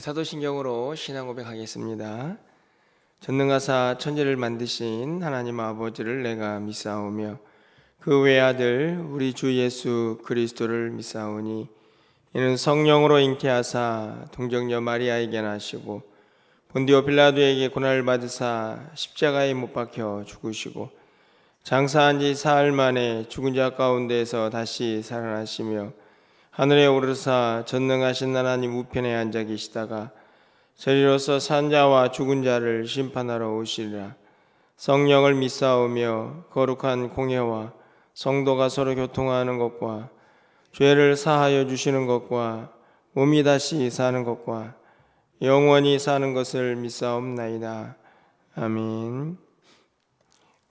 사도신경으로 신앙 고백하겠습니다. 전능하사 천지를 만드신 하나님 아버지를 내가 믿사오며 그 외아들 우리 주 예수 그리스도를 믿사오니 이는 성령으로 잉태하사 동정녀 마리아에게 나시고 본디오 빌라도에게 고난을 받으사 십자가에 못 박혀 죽으시고 장사한 지 사흘 만에 죽은 자 가운데서 다시 살아나시며 하늘에 오르사 전능하신 하나님 우편에 앉아 계시다가 저리로서 산 자와 죽은 자를 심판하러 오시리라. 성령을 믿사오며 거룩한 공회와 성도가 서로 교통하는 것과 죄를 사하여 주시는 것과 몸이 다시 사는 것과 영원히 사는 것을 믿사옵나이다. 아멘.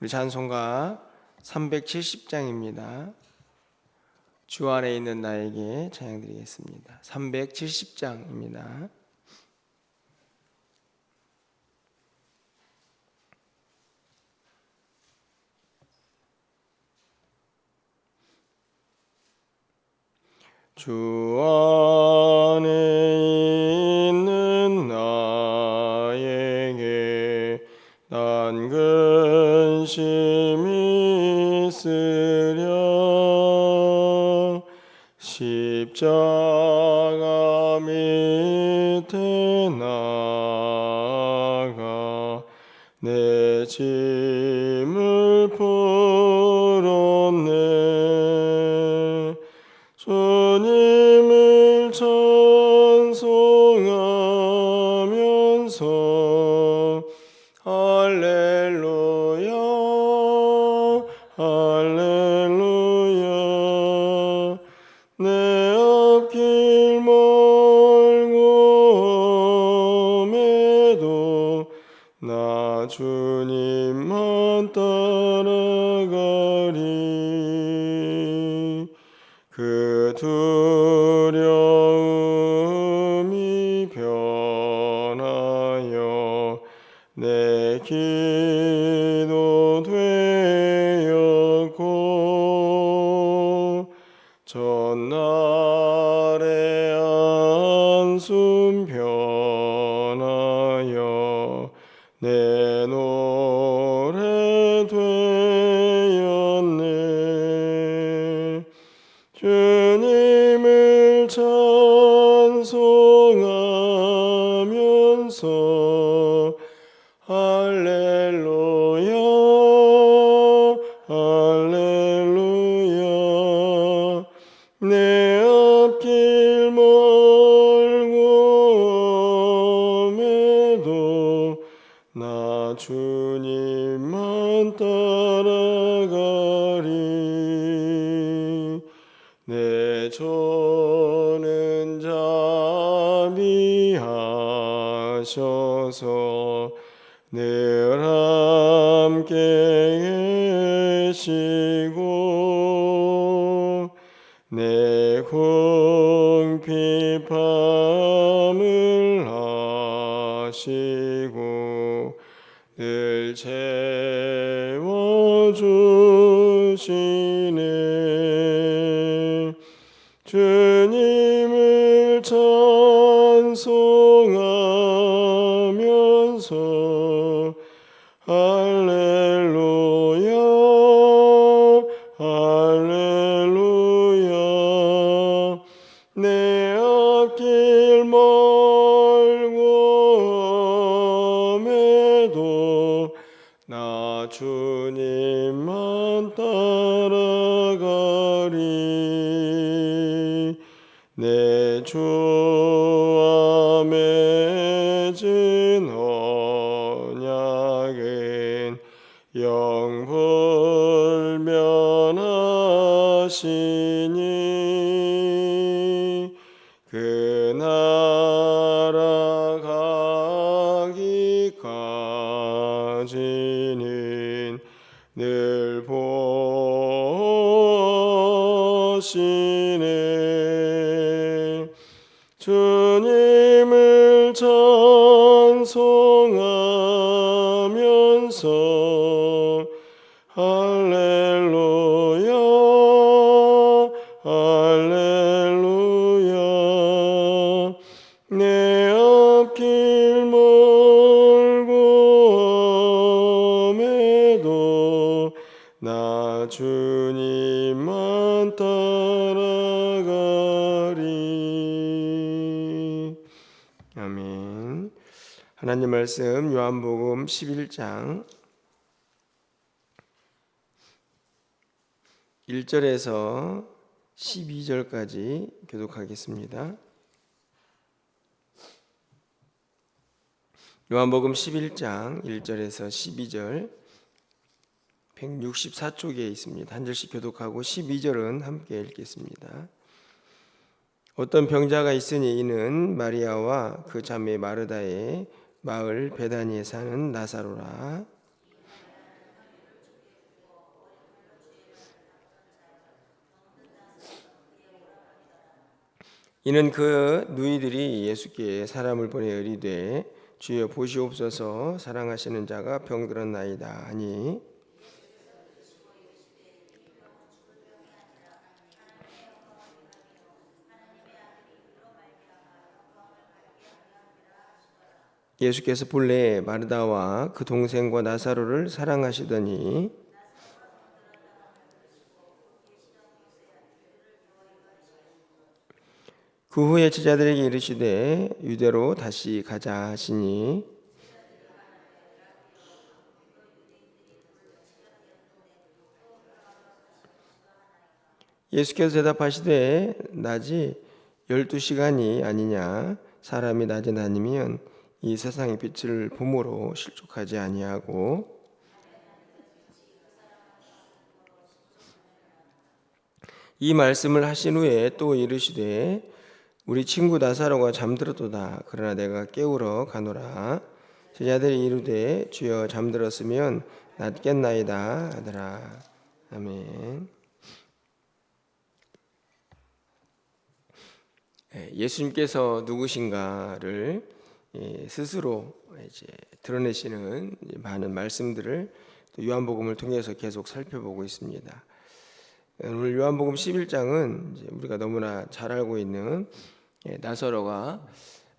우리 찬송가 370장입니다. 주 안에 있는 나에게 찬양드리겠습니다. 370장입니다. 주 안에 있는 나에게 난 근심이 있으랴. 십자가 밑에 나가 내 짐을 풀었네. 주님을 찬송하면서 할렐루야 할렐루야. 내 앞길 멀고매도 나 주님만 따라가리. 그 두려움이 변하여 내 기도 되었고 전날의 한숨 변하여 내 노래 되었네. 주님을 찬송하면서 할렐루야 할렐루야. 내 앞길 멀고매도 나 주님만 따라가리. 내 조는 자비하셔서 늘 함께 계시고 내 궁핍함을 아시고 늘 채워주시네. 주님을 찬송하면서 할렐루야 할렐루야. 내 앞길 멀고매도 나 주님만 따라가리. 내 주 안에 진 언약은 영불변하시니 그 나라 가기까지는 늘 보시네. 주님을 찬송하면서 할렐루야 할렐루야. 내 앞길 멀고 험해도 나 주님만 따라가리. 아멘. 하나님 말씀 요한복음 11장 1절에서 12절까지 교독하겠습니다. 요한복음 11장 1절에서 12절 164쪽에 있습니다. 한 절씩 교독하고 12절은 함께 읽겠습니다. 어떤 병자가 있으니 이는 마리아와 그 자매 마르다의 마을 베다니에 사는 나사로라. 이는 그 누이들이 예수께 사람을 보내 이르되 주여 보시옵소서 사랑하시는 자가 병들었나이다 하니 예수께서 본래 마르다와 그 동생과 나사로를 사랑하시더니 그 후에 제자들에게 이르시되 유대로 다시 가자 하시니 예수께서 대답하시되 낮이 12시간이 아니냐 사람이 낮에 다니면 이 세상의 빛을 봄으로 실족하지 아니하고 이 말씀을 하신 후에 또 이르시되 우리 친구 나사로가 잠들었도다. 그러나 내가 깨우러 가노라. 제자들이 이르되 주여 잠들었으면 낫겠나이다 하더라. 아멘. 예수님께서 누구신가를 스스로 이제 드러내시는 많은 말씀들을 또 요한복음을 통해서 계속 살펴보고 있습니다. 오늘 요한복음 11장은 우리가 너무나 잘 알고 있는 나사로가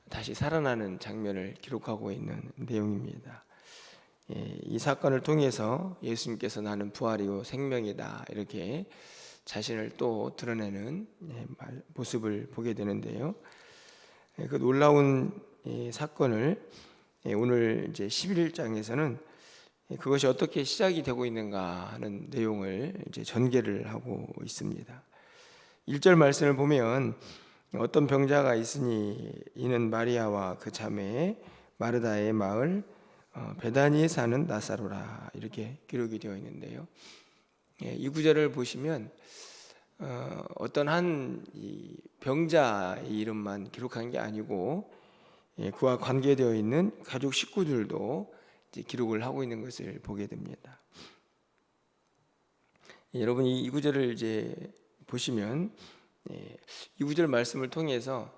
다시 살아나는 장면을 기록하고 있는 내용입니다. 이 사건을 통해서 예수님께서 나는 부활이요 생명이다 이렇게 자신을 또 드러내는 모습을 보게 되는데요. 그 놀라운 사건을 오늘 이제 11장에서는 그것이 어떻게 시작이 되고 있는가 하는 내용을 이제 전개를 하고 있습니다. 1절 말씀을 보면 어떤 병자가 있으니 이는 마리아와 그 자매 마르다의 마을 베다니에 사는 나사로라 이렇게 기록이 되어 있는데요. 이 구절을 보시면 어떤 한 병자의 이름만 기록한 게 아니고 그와 관계되어 있는 가족 식구들도 이제 기록을 하고 있는 것을 보게 됩니다. 여러분이 이 구절을 이제 보시면 이 구절 말씀을 통해서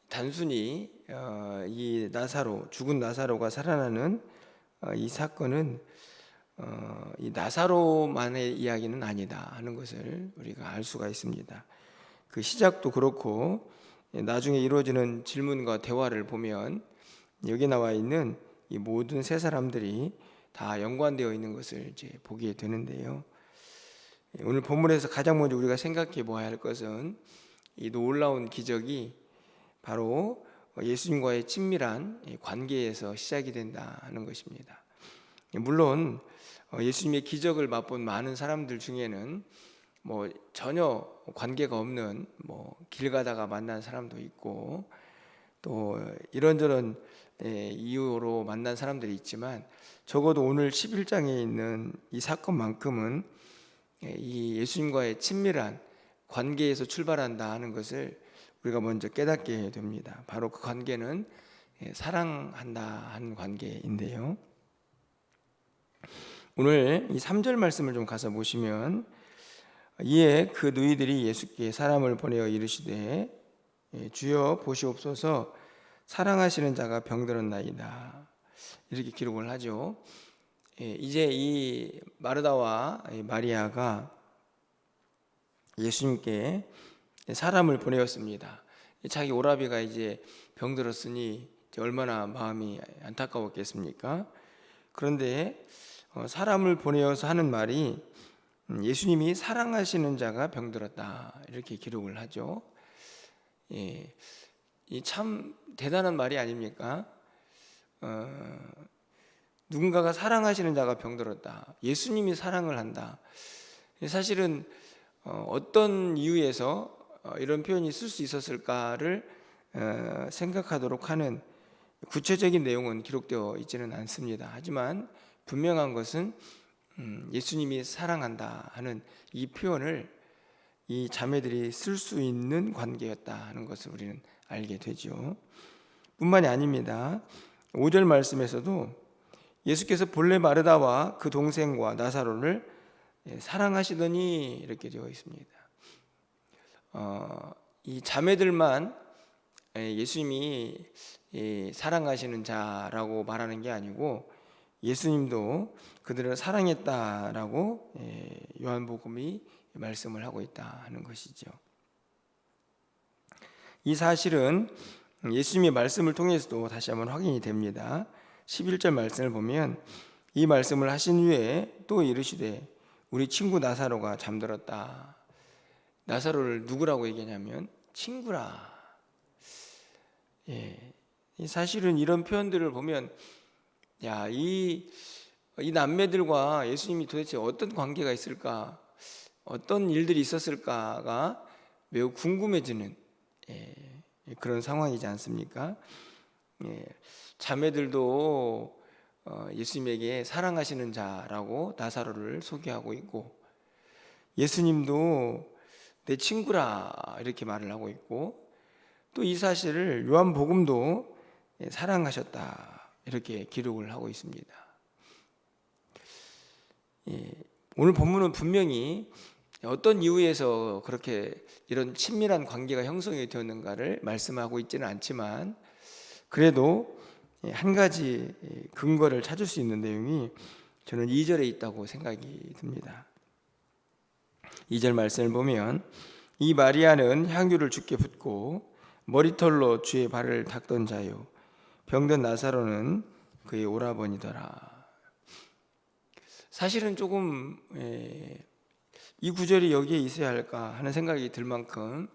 단순히 이 나사로 죽은 나사로가 살아나는 이 사건은 이 나사로만의 이야기는 아니다 하는 것을 우리가 알 수가 있습니다. 그 시작도 그렇고 나중에 이루어지는 질문과 대화를 보면 여기 나와 있는 이 모든 세 사람들이 다 연관되어 있는 것을 이제 보게 되는데요. 오늘 본문에서 가장 먼저 우리가 생각해 보아야 할 것은 이 놀라운 기적이 바로 예수님과의 친밀한 관계에서 시작이 된다 하는 것입니다. 물론 예수님의 기적을 맛본 많은 사람들 중에는 뭐 전혀 관계가 없는 뭐 길 가다가 만난 사람도 있고 또 이런저런 이유로 만난 사람들이 있지만 적어도 오늘 11장에 있는 이 사건만큼은 이 예수님과의 친밀한 관계에서 출발한다 하는 것을 우리가 먼저 깨닫게 됩니다. 바로 그 관계는 사랑한다 하는 관계인데요. 오늘 이 3절 말씀을 좀 가서 보시면 이에 그 누이들이 예수께 사람을 보내어 이르시되 주여 보시옵소서 사랑하시는 자가 병들었나이다 이렇게 기록을 하죠. 이제 이 마르다와 마리아가 예수님께 사람을 보내었습니다. 자기 오라비가 이제 병들었으니 얼마나 마음이 안타까웠겠습니까? 그런데 사람을 보내어서 하는 말이 예수님이 사랑하시는 자가 병들었다 이렇게 기록을 하죠. 이 참 대단한 말이 아닙니까? 누군가가 사랑하시는 자가 병들었다. 예수님이 사랑을 한다. 사실은 어떤 이유에서 이런 표현이 쓸 수 있었을까를 생각하도록 하는 구체적인 내용은 기록되어 있지는 않습니다. 하지만 분명한 것은 예수님이 사랑한다 하는 이 표현을 이 자매들이 쓸 수 있는 관계였다 하는 것을 우리는 알게 되죠. 뿐만이 아닙니다. 5절 말씀에서도 예수께서 본래 마르다와 그 동생과 나사로를 사랑하시더니 이렇게 되어 있습니다. 이 자매들만 예수님이 사랑하시는 자라고 말하는 게 아니고 예수님도 그들을 사랑했다라고 요한복음이 말씀을 하고 있다 하는 것이죠. 이 사실은 예수님의 말씀을 통해서도 다시 한번 확인이 됩니다. 11절 말씀을 보면 이 말씀을 하신 후에 또 이르시되 우리 친구 나사로가 잠들었다. 나사로를 누구라고 얘기하냐면 친구라. 사실은 이런 표현들을 보면 이 남매들과 예수님이 도대체 어떤 관계가 있을까, 어떤 일들이 있었을까가 매우 궁금해지는 그런 상황이지 않습니까? 자매들도 예수님에게 사랑하시는 자라고 나사로를 소개하고 있고 예수님도 내 친구라 이렇게 말을 하고 있고 또 이 사실을 요한복음도 사랑하셨다 이렇게 기록을 하고 있습니다. 오늘 본문은 분명히 어떤 이유에서 그렇게 이런 친밀한 관계가 형성이 되었는가를 말씀하고 있지는 않지만 그래도 한 가지 근거를 찾을 수 있는 내용이 저는 2절에 있다고 생각이 듭니다. 2절 말씀을 보면 이 마리아는 향유를 주께 붓고 머리털로 주의 발을 닦던 자요 병든 나사로는 그의 오라버니더라. 사실은 조금 이 구절이 여기에 있어야 할까 하는 생각이 들 만큼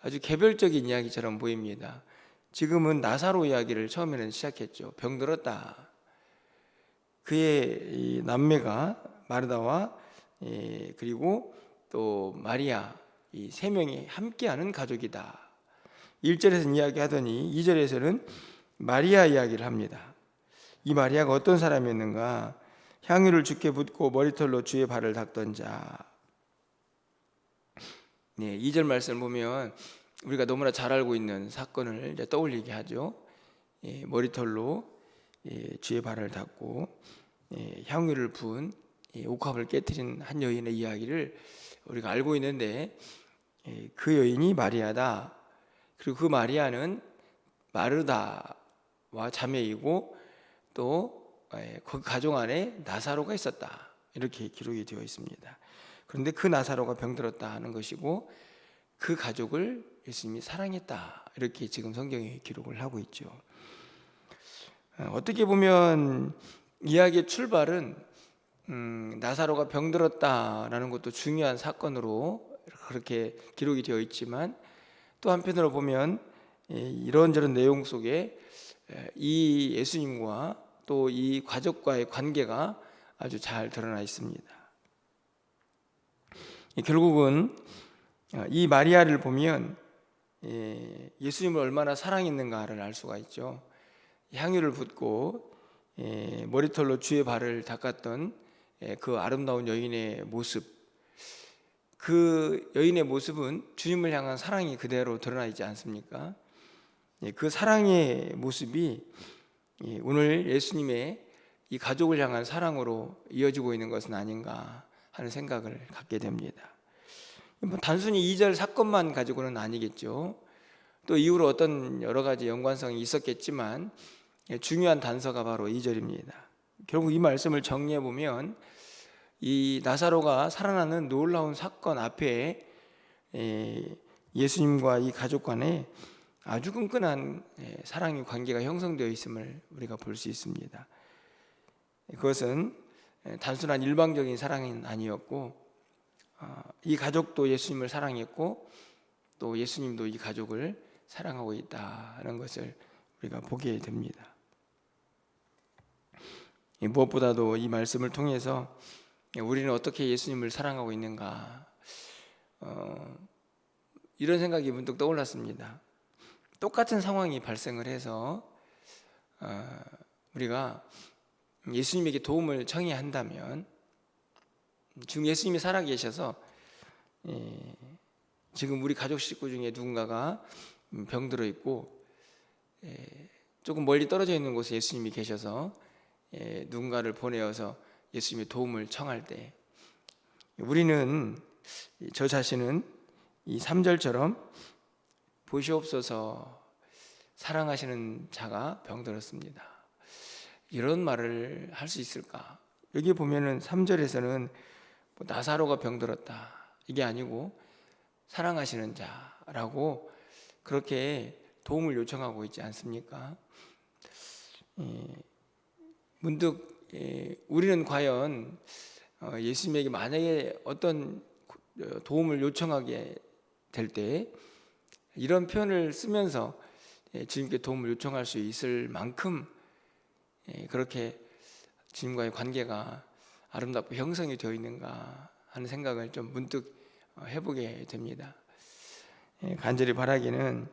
아주 개별적인 이야기처럼 보입니다. 지금은 나사로 이야기를 처음에는 시작했죠. 병들었다. 그의 이 남매가 마르다와 그리고 또 마리아 이 세 명이 함께하는 가족이다. 1절에서는 이야기하더니 2절에서는 마리아 이야기를 합니다. 이 마리아가 어떤 사람이었는가? 향유를 주께 붓고 머리털로 주의 발을 닦던 자. 2절 말씀을 보면 우리가 너무나 잘 알고 있는 사건을 이제 떠올리게 하죠. 머리털로 주의 발을 닦고 향유를 부은 옥합을 깨트린 한 여인의 이야기를 우리가 알고 있는데 그 여인이 마리아다. 그리고 그 마리아는 마르다와 자매이고 또 그 가족 안에 나사로가 있었다. 이렇게 기록이 되어 있습니다. 그런데 그 나사로가 병들었다 하는 것이고 그 가족을 예수님이 사랑했다. 이렇게 지금 성경에 기록을 하고 있죠. 어떻게 보면 이야기의 출발은 나사로가 병들었다라는 것도 중요한 사건으로 그렇게 기록이 되어 있지만 또 한편으로 보면 이런저런 내용 속에 이 예수님과 또 이 가족과의 관계가 아주 잘 드러나 있습니다. 결국은 이 마리아를 보면 예수님을 얼마나 사랑했는가를 알 수가 있죠. 향유를 붓고 머리털로 주의 발을 닦았던 그 아름다운 여인의 모습, 그 여인의 모습은 주님을 향한 사랑이 그대로 드러나 있지 않습니까? 그 사랑의 모습이 오늘 예수님의 이 가족을 향한 사랑으로 이어지고 있는 것은 아닌가 하는 생각을 갖게 됩니다. 단순히 2절 사건만 가지고는 아니겠죠. 또 이후로 어떤 여러 가지 연관성이 있었겠지만 중요한 단서가 바로 2절입니다. 결국 이 말씀을 정리해 보면 이 나사로가 살아나는 놀라운 사건 앞에 예수님과 이 가족 간에 아주 끈끈한 사랑의 관계가 형성되어 있음을 우리가 볼 수 있습니다. 그것은 단순한 일방적인 사랑은 아니었고, 이 가족도 예수님을 사랑했고 또 예수님도 이 가족을 사랑하고 있다는 것을 우리가 보게 됩니다. 무엇보다도 이 말씀을 통해서 우리는 어떻게 예수님을 사랑하고 있는가, 이런 생각이 문득 떠올랐습니다. 똑같은 상황이 발생을 해서 우리가 예수님에게 도움을 청해야 한다면, 지금 예수님이 살아계셔서 지금 우리 가족 식구 중에 누군가가 병들어 있고 조금 멀리 떨어져 있는 곳에 예수님이 계셔서 누군가를 보내어서 예수님의 도움을 청할 때, 우리는, 저 자신은 이 3절처럼 보시옵소서 사랑하시는 자가 병들었습니다, 이런 말을 할 수 있을까? 여기 보면은 3절에서는 나사로가 병들었다 이게 아니고 사랑하시는 자라고 그렇게 도움을 요청하고 있지 않습니까? 문득 우리는 과연 예수님에게 만약에 어떤 도움을 요청하게 될 때 이런 표현을 쓰면서 주님께 도움을 요청할 수 있을 만큼 그렇게 주님과의 관계가 아름답고 형성이 되어 있는가 하는 생각을 좀 문득 해보게 됩니다. 간절히 바라기는,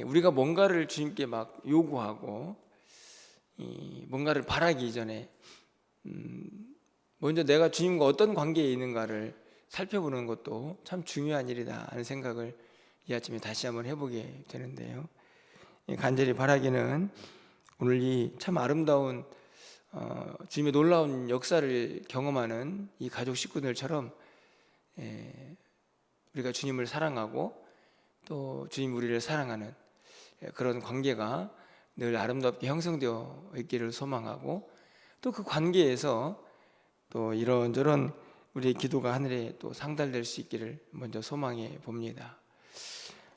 우리가 뭔가를 주님께 막 요구하고 뭔가를 바라기 전에 먼저 내가 주님과 어떤 관계에 있는가를 살펴보는 것도 참 중요한 일이다 하는 생각을 이 아침에 다시 한번 해보게 되는데요. 간절히 바라기는 오늘 이 참 아름다운 주님의 놀라운 역사를 경험하는 이 가족 식구들처럼 우리가 주님을 사랑하고 또 주님 우리를 사랑하는 그런 관계가 늘 아름답게 형성되어 있기를 소망하고, 또 그 관계에서 또 이런저런 우리의 기도가 하늘에 또 상달될 수 있기를 먼저 소망해 봅니다.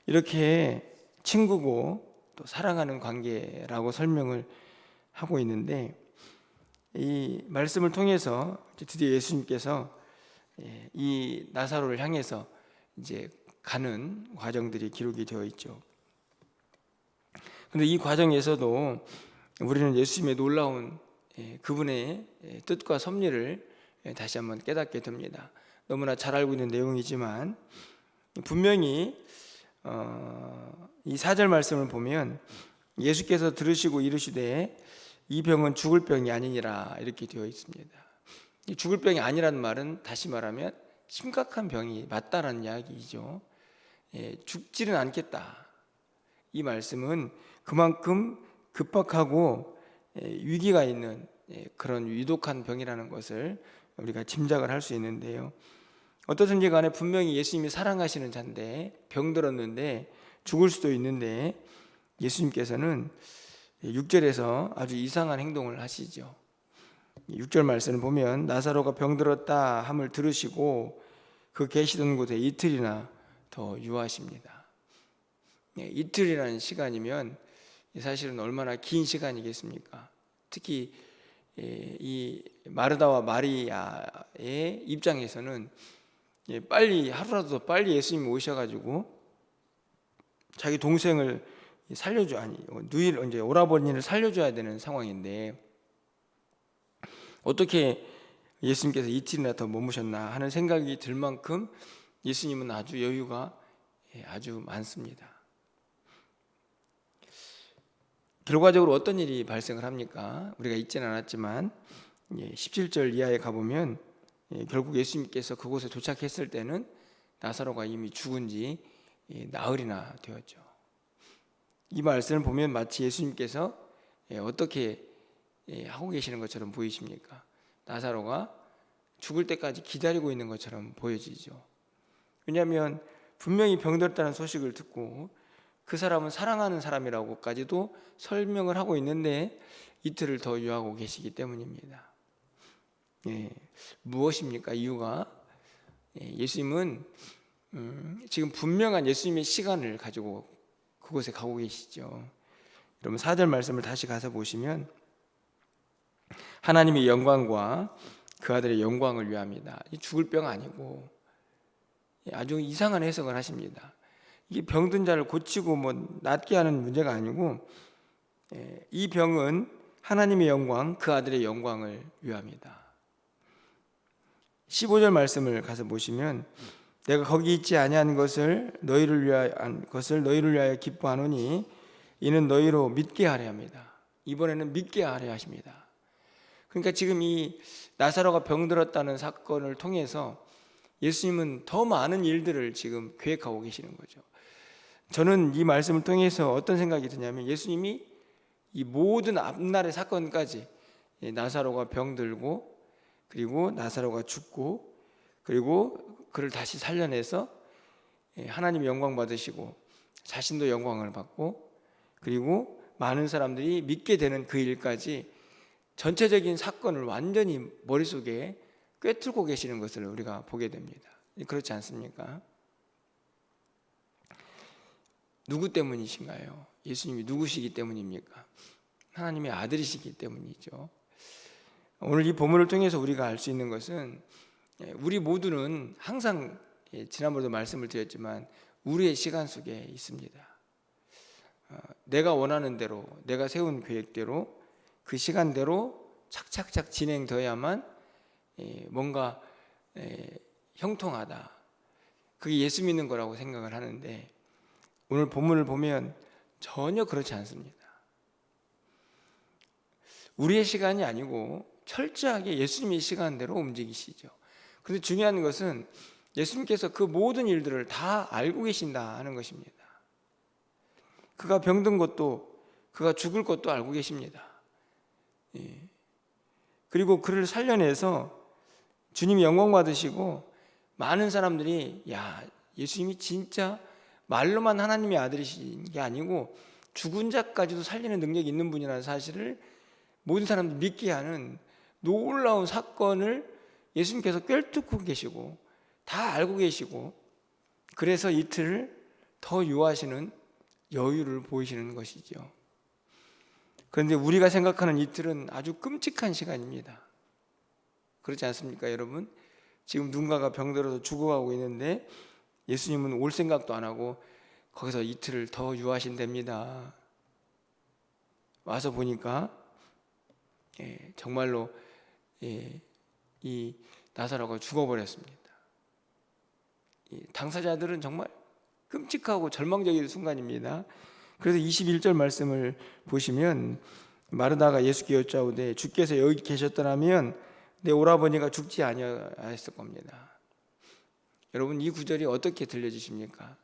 이렇게 친구고 또 사랑하는 관계라고 설명을 하고 있는데, 이 말씀을 통해서 드디어 예수님께서 이 나사로를 향해서 이제 가는 과정들이 기록이 되어 있죠. 그런데 이 과정에서도 우리는 예수님의 놀라운 그분의 뜻과 섭리를 다시 한번 깨닫게 됩니다. 너무나 잘 알고 있는 내용이지만 분명히 이 4절 말씀을 보면 예수께서 들으시고 이르시되 이 병은 죽을 병이 아니니라 이렇게 되어 있습니다. 이 죽을 병이 아니라는 말은 다시 말하면 심각한 병이 맞다라는 이야기이죠. 죽지는 않겠다. 이 말씀은 그만큼 급박하고 위기가 있는 그런 위독한 병이라는 것을 우리가 짐작을 할 수 있는데요. 어떻든지 간에 분명히 예수님이 사랑하시는 자인데 병들었는데 죽을 수도 있는데 예수님께서는 6절에서 아주 이상한 행동을 하시죠. 6절 말씀을 보면 나사로가 병들었다 함을 들으시고 그 계시던 곳에 이틀이나 더 유하십니다. 이틀이라는 시간이면 사실은 얼마나 긴 시간이겠습니까? 특히 이 마르다와 마리아의 입장에서는 빨리, 하루라도 더 빨리 예수님이 오셔가지고 자기 동생을 누이를 이제 오라버니를 살려줘야 되는 상황인데 어떻게 예수님께서 이틀이나 더 머무셨나 하는 생각이 들 만큼 예수님은 아주 여유가 아주 많습니다. 결과적으로 어떤 일이 발생을 합니까? 우리가 읽지는 않았지만 17절 이하에 가보면 결국 예수님께서 그곳에 도착했을 때는 나사로가 이미 죽은 지 나흘이나 되었죠. 이 말씀을 보면 마치 예수님께서 어떻게 하고 계시는 것처럼 보이십니까? 나사로가 죽을 때까지 기다리고 있는 것처럼 보여지죠. 왜냐하면 분명히 병들었다는 소식을 듣고 그 사람은 사랑하는 사람이라고까지도 설명을 하고 있는데 이틀을 더 유하고 계시기 때문입니다. 무엇입니까? 이유가 예수님은 지금 분명한 예수님의 시간을 가지고 그곳에 가고 계시죠. 여러분 4절 말씀을 다시 가서 보시면 하나님의 영광과 그 아들의 영광을 위함이다. 죽을 병 아니고 아주 이상한 해석을 하십니다. 이게 병든 자를 고치고 낫게 하는 문제가 아니고 이 병은 하나님의 영광, 그 아들의 영광을 위함이다. 15절 말씀을 가서 보시면 내가 거기 있지 아니한 것을 너희를 위하여 기뻐하노니 이는 너희로 믿게 하려 합니다. 이번에는 믿게 하려 하십니다. 그러니까 지금 이 나사로가 병들었다는 사건을 통해서 예수님은 더 많은 일들을 지금 계획하고 계시는 거죠. 저는 이 말씀을 통해서 어떤 생각이 드냐면 예수님이 이 모든 앞날의 사건까지 나사로가 병들고 그리고 나사로가 죽고 그리고 그를 다시 살려내서 하나님 영광 받으시고 자신도 영광을 받고 그리고 많은 사람들이 믿게 되는 그 일까지 전체적인 사건을 완전히 머릿속에 꿰뚫고 계시는 것을 우리가 보게 됩니다. 그렇지 않습니까? 누구 때문이신가요? 예수님이 누구시기 때문입니까? 하나님의 아들이시기 때문이죠. 오늘 이 본문을 통해서 우리가 알 수 있는 것은 우리 모두는 항상 지난번에도 말씀을 드렸지만 우리의 시간 속에 있습니다. 내가 원하는 대로 내가 세운 계획대로 그 시간대로 착착착 진행되어야만 뭔가 형통하다. 그게 예수 믿는 거라고 생각을 하는데 오늘 본문을 보면 전혀 그렇지 않습니다. 우리의 시간이 아니고 철저하게 예수님의 시간대로 움직이시죠. 그런데 중요한 것은 예수님께서 그 모든 일들을 다 알고 계신다 하는 것입니다. 그가 병든 것도 그가 죽을 것도 알고 계십니다. 그리고 그를 살려내서 주님이 영광 받으시고 많은 사람들이 야 예수님이 진짜 말로만 하나님의 아들이신 게 아니고 죽은 자까지도 살리는 능력이 있는 분이라는 사실을 모든 사람들이 믿게 하는 놀라운 사건을 예수님께서 꿰뚫고 계시고 다 알고 계시고 그래서 이틀을 더 유하시는 여유를 보이시는 것이죠. 그런데 우리가 생각하는 이틀은 아주 끔찍한 시간입니다. 그렇지 않습니까, 여러분? 지금 누군가가 병들어서 죽어가고 있는데 예수님은 올 생각도 안 하고 거기서 이틀을 더 유하신답니다. 와서 보니까 정말로 이 나사로가 죽어버렸습니다. 당사자들은 정말 끔찍하고 절망적인 순간입니다. 그래서 21절 말씀을 보시면 마르다가 예수께 여짜오되 주께서 여기 계셨더라면 내 오라버니가 죽지 아니하였을 겁니다. 여러분 이 구절이 어떻게 들려지십니까?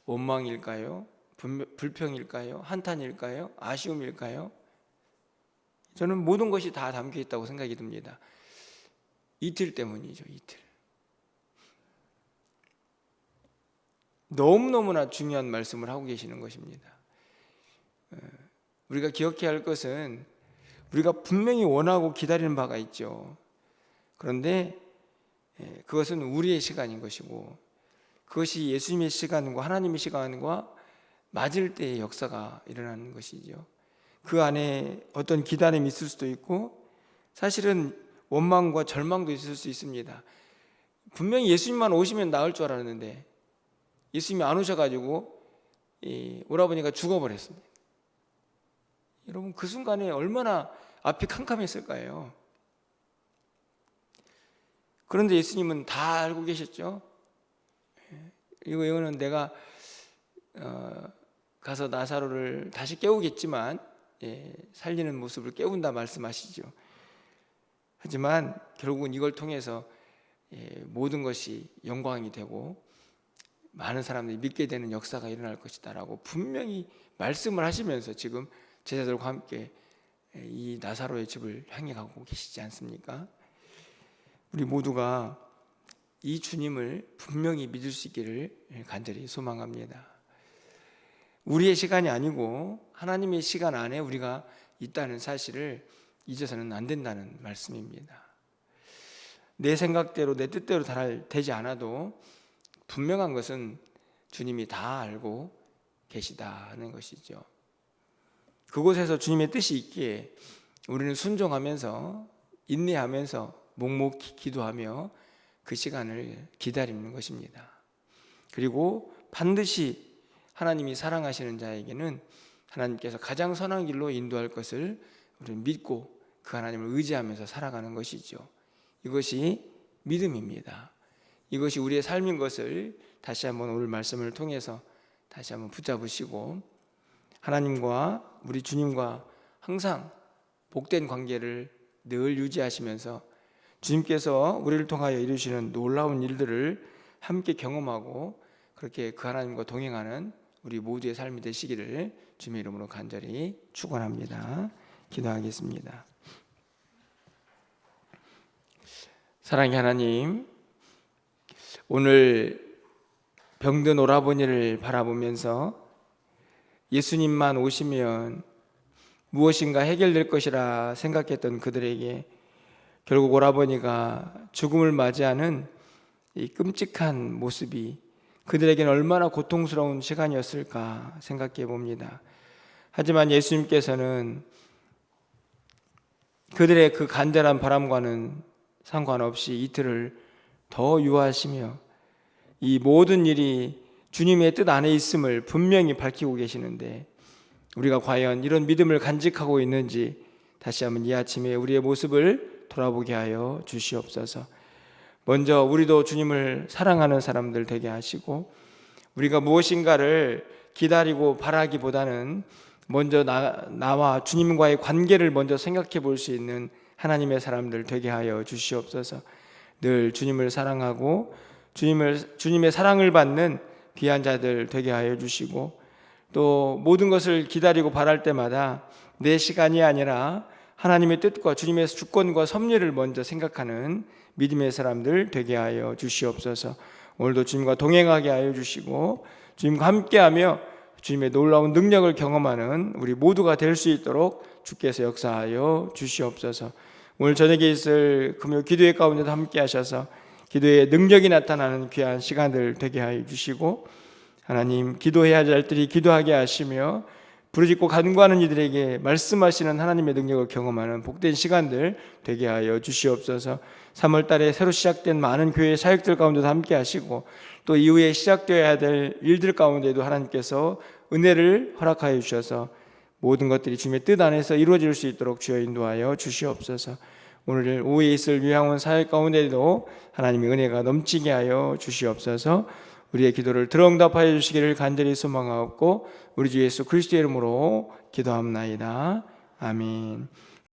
원망일까요? 불평일까요? 한탄일까요? 아쉬움일까요? 저는 모든 것이 다 담겨 있다고 생각이 듭니다. 이틀 때문이죠. 이틀. 너무너무나 중요한 말씀을 하고 계시는 것입니다. 우리가 기억해야 할 것은 우리가 분명히 원하고 기다리는 바가 있죠. 그런데 그것은 우리의 시간인 것이고 그것이 예수님의 시간과 하나님의 시간과 맞을 때의 역사가 일어나는 것이죠. 그 안에 어떤 기다림이 있을 수도 있고 사실은 원망과 절망도 있을 수 있습니다. 분명히 예수님만 오시면 나을 줄 알았는데 예수님이 안 오셔가지고 오라버니가 죽어버렸습니다. 여러분 그 순간에 얼마나 앞이 캄캄했을까요? 그런데 예수님은 다 알고 계셨죠. 이거는 내가 가서 나사로를 다시 깨우겠지만 살리는 모습을 깨운다 말씀하시죠. 하지만 결국은 이걸 통해서 모든 것이 영광이 되고 많은 사람들이 믿게 되는 역사가 일어날 것이다 라고 분명히 말씀을 하시면서 지금 제자들과 함께 이 나사로의 집을 향해 가고 계시지 않습니까? 우리 모두가 이 주님을 분명히 믿을 수 있기를 간절히 소망합니다. 우리의 시간이 아니고 하나님의 시간 안에 우리가 있다는 사실을 잊어서는 안 된다는 말씀입니다. 내 생각대로 내 뜻대로 되지 않아도 분명한 것은 주님이 다 알고 계시다는 것이죠. 그곳에서 주님의 뜻이 있기에 우리는 순종하면서 인내하면서 묵묵히 기도하며 그 시간을 기다리는 것입니다. 그리고 반드시 하나님이 사랑하시는 자에게는 하나님께서 가장 선한 길로 인도할 것을 우리는 믿고 그 하나님을 의지하면서 살아가는 것이죠. 이것이 믿음입니다. 이것이 우리의 삶인 것을 다시 한번 오늘 말씀을 통해서 다시 한번 붙잡으시고 하나님과 우리 주님과 항상 복된 관계를 늘 유지하시면서 주님께서 우리를 통하여 이루시는 놀라운 일들을 함께 경험하고 그렇게 그 하나님과 동행하는 우리 모두의 삶이 되시기를 주님의 이름으로 간절히 축원합니다. 기도하겠습니다. 사랑의 하나님, 오늘 병든 오라버니를 바라보면서 예수님만 오시면 무엇인가 해결될 것이라 생각했던 그들에게 결국 오라버니가 죽음을 맞이하는 이 끔찍한 모습이 그들에게는 얼마나 고통스러운 시간이었을까 생각해 봅니다. 하지만 예수님께서는 그들의 그 간절한 바람과는 상관없이 이틀을 더 유하시며 이 모든 일이 주님의 뜻 안에 있음을 분명히 밝히고 계시는데 우리가 과연 이런 믿음을 간직하고 있는지 다시 한번 이 아침에 우리의 모습을 돌아보게 하여 주시옵소서. 먼저 우리도 주님을 사랑하는 사람들 되게 하시고 우리가 무엇인가를 기다리고 바라기보다는 먼저 나와 주님과의 관계를 먼저 생각해 볼 수 있는 하나님의 사람들 되게 하여 주시옵소서. 늘 주님을 사랑하고 주님의 사랑을 받는 귀한 자들 되게 하여 주시고 또 모든 것을 기다리고 바랄 때마다 내 시간이 아니라 하나님의 뜻과 주님의 주권과 섭리를 먼저 생각하는 믿음의 사람들 되게 하여 주시옵소서. 오늘도 주님과 동행하게 하여 주시고 주님과 함께하며 주님의 놀라운 능력을 경험하는 우리 모두가 될 수 있도록 주께서 역사하여 주시옵소서. 오늘 저녁에 있을 금요 기도회 가운데도 함께 하셔서 기도의 능력이 나타나는 귀한 시간들 되게 하여 주시고 하나님 기도해야 할 자들이 기도하게 하시며 부르짖고 간구하는 이들에게 말씀하시는 하나님의 능력을 경험하는 복된 시간들 되게 하여 주시옵소서. 3월 달에 새로 시작된 많은 교회 사역들 가운데도 함께 하시고 또 이후에 시작되어야 될 일들 가운데도 하나님께서 은혜를 허락하여 주셔서 모든 것들이 주님의 뜻 안에서 이루어질 수 있도록 주여 인도하여 주시옵소서. 오늘 오후에 있을 요양원 사역 가운데도 하나님의 은혜가 넘치게 하여 주시옵소서. 우리의 기도를 들어응답하여 주시기를 간절히 소망하옵고 우리 주 예수 그리스도의 이름으로 기도합나이다. 아멘.